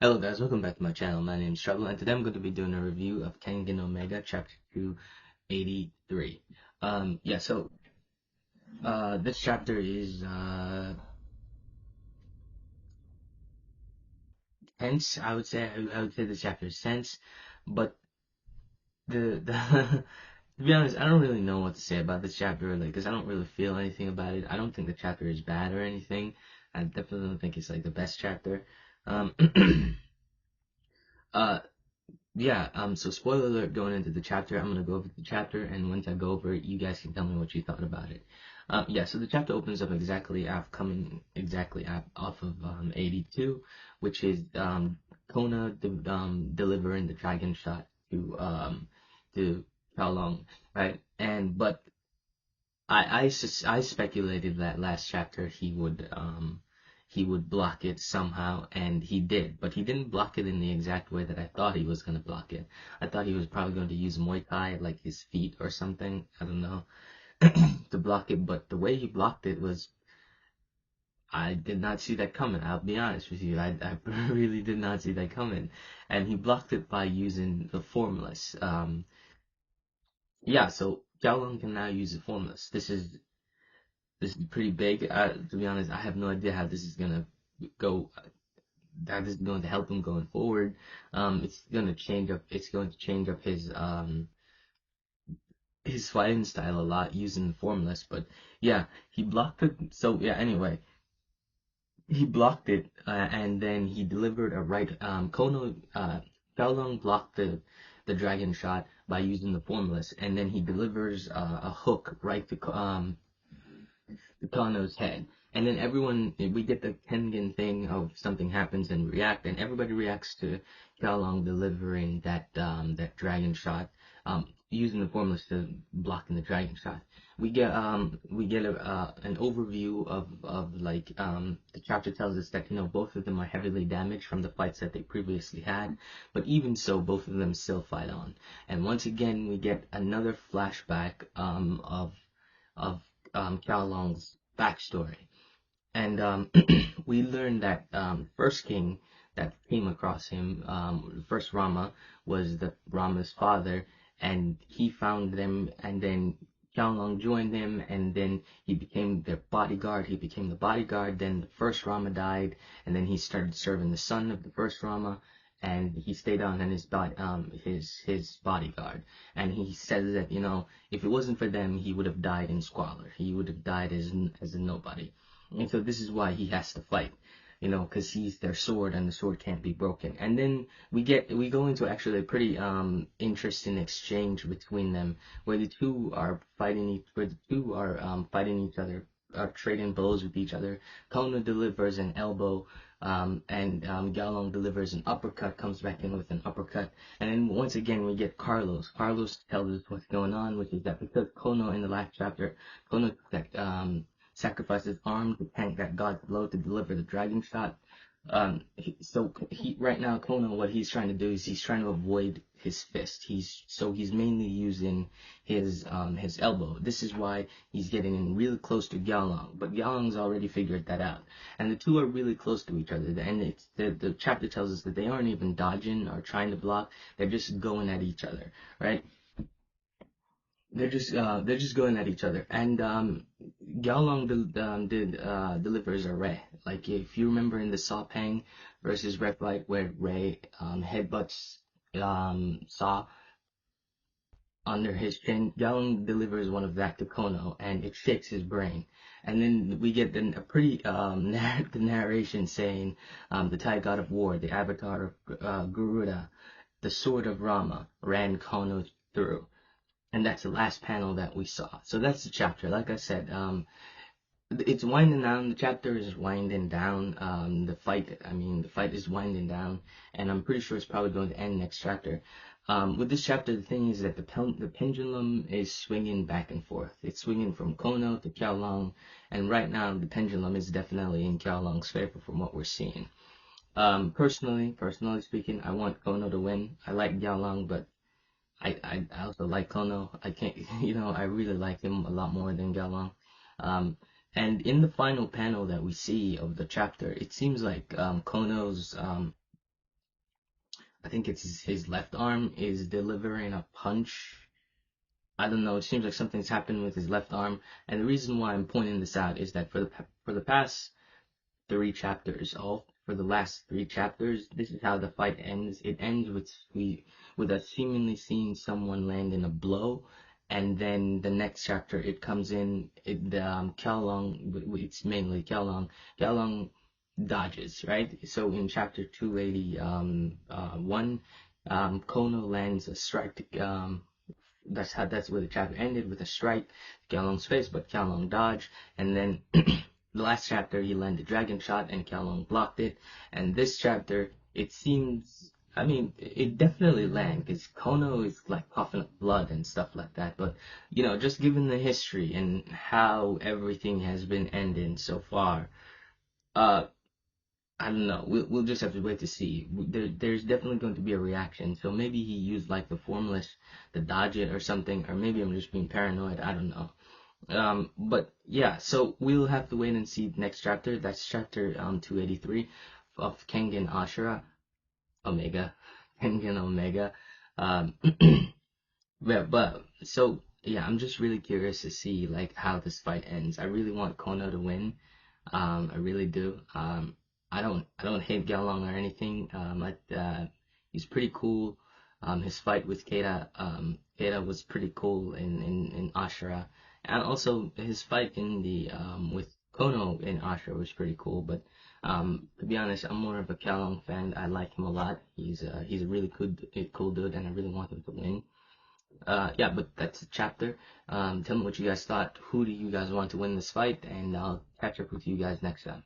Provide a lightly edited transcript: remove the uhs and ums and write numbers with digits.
Hello guys, welcome back to my channel. My name is Trouble, and today I'm going to be doing a review of Kengan Omega Chapter 283. Yeah, so this chapter is tense. I would say this chapter is tense, but the to be honest, I don't really know what to say about this chapter, like, because I don't really feel anything about it. I don't think the chapter is bad or anything. I definitely don't think it's like the best chapter. Um, uh, Yeah, so spoiler alert going into the chapter. I'm gonna go over the chapter, and once I go over it, you guys can tell me what you thought about it. Yeah, so the chapter opens up off of 82, which is Kona delivering the dragon shot to Long, right? But I speculated that last chapter he would block it somehow, and he did, but he didn't block it in the exact way that I thought he was gonna block it. I thought he was probably going to use Muay Thai, like his feet or something, I don't know, to block it, but the way he blocked it was, I did not see that coming. I'll be honest with you, I really did not see that coming, and he blocked it by using the Formless. Yeah, so Xiaolong can now use the Formless. This is pretty big. To be honest, I have no idea how this is gonna go. How this is going to help him going forward. It's gonna change up. It's going to change up his fighting style a lot using the Formless. But yeah, he blocked it. So yeah, anyway, he blocked it, and then he delivered a right. Xiaolong blocked the dragon shot by using the Formless, and then he delivers a hook right to Kano's head. And then we get the Kengan thing of something happens and react, and everybody reacts to Xiaolong delivering that dragon shot, using the formulas to blocking the dragon shot. We get an overview of like the chapter tells us that both of them are heavily damaged from the fights that they previously had, but even so, both of them still fight on. And once again, we get another flashback of Xiao Long's backstory. And we learned that first king that came across him, first Rama, was the Rama's father, and he found them, and then Xiao Long joined him, and then he became their bodyguard. He became the bodyguard. Then the first Rama died, and then he started serving the son of the first Rama, and he stayed on in his bodyguard. And he said that if it wasn't for them, he would have died in squalor. He would have died as a nobody. And so this is why he has to fight, because he's their sword, and the sword can't be broken. And then we go into actually a pretty interesting exchange between them, where the two are fighting each other, are trading blows with each other. Kona delivers an elbow, and Galong delivers an uppercut, comes back in with an uppercut. And then once again we get Carlos. Carlos tells us what's going on, which is that because Kono in the last chapter, Kono sacrificed his arm to tank that God's blow to deliver the dragon shot. So he right now Kono, what he's trying to do is he's trying to avoid his fist. He's mainly using his elbow. This is why he's getting in really close to Gyalong, but Gyalong's already figured that out, and the two are really close to each other. And the chapter tells us that they aren't even dodging or trying to block; they're just going at each other, right? They're just going at each other, and Xiaolong delivers a Ray. Like if you remember in the Saw Pang versus Red fight where Ray headbutts Saw under his chin, Xiaolong delivers one of that to Kono, and it shakes his brain. And then we get a pretty the narration saying the Thai god of war, the avatar of Garuda, the sword of Rama, ran Kono through. And that's the last panel that we saw. So that's the chapter. Like I said, it's winding down. The chapter is winding down. The fight is winding down, and I'm pretty sure it's probably going to end next chapter. With this chapter, the thing is that the pendulum is swinging back and forth. It's swinging from Kono to Xiaolong, and right now the pendulum is definitely in Xiaolong's favor from what we're seeing. Personally speaking, I want Kono to win. I like Xiaolong, but I also like Kono. I can't, I really like him a lot more than Galong. Um, and in the final panel that we see of the chapter, it seems like Kono's I think it's his left arm is delivering a punch. I don't know. It seems like something's happened with his left arm, and the reason why I'm pointing this out is that for the past 3 chapters, all for the last 3 chapters, this is how the fight ends. It ends with us seemingly seeing someone land in a blow, and then the next chapter it comes in. It's mainly Kiao Long dodges, right? So in chapter 280, one, Kono lands a strike. That's where the chapter ended with a strike to Kiao Long's face, but Kiao Long dodged, and then the last chapter he landed dragon shot and Kiao Long blocked it, and this chapter it seems. I mean, it definitely landed because Kono is like coughing up blood and stuff like that. But just given the history and how everything has been ending so far, uh, I don't know. We'll just have to wait to see. There's definitely going to be a reaction. So maybe he used like the formless to dodge it or something, or maybe I'm just being paranoid. I don't know. But yeah, so we'll have to wait and see next chapter. That's chapter 283 of Kengan Omega, Kengan Omega. Um, but so yeah, I'm just really curious to see like how this fight ends. I really want Kono to win. I really do. I don't hate Galong or anything. He's pretty cool. His fight with Keita was pretty cool in Ashura, and also his fight in the with Kono in Ashura was pretty cool. But to be honest, I'm more of a Galong fan. I like him a lot. He's a really cool dude, and I really want him to win. Yeah, but that's the chapter. Tell me what you guys thought. Who do you guys want to win this fight? And I'll catch up with you guys next time.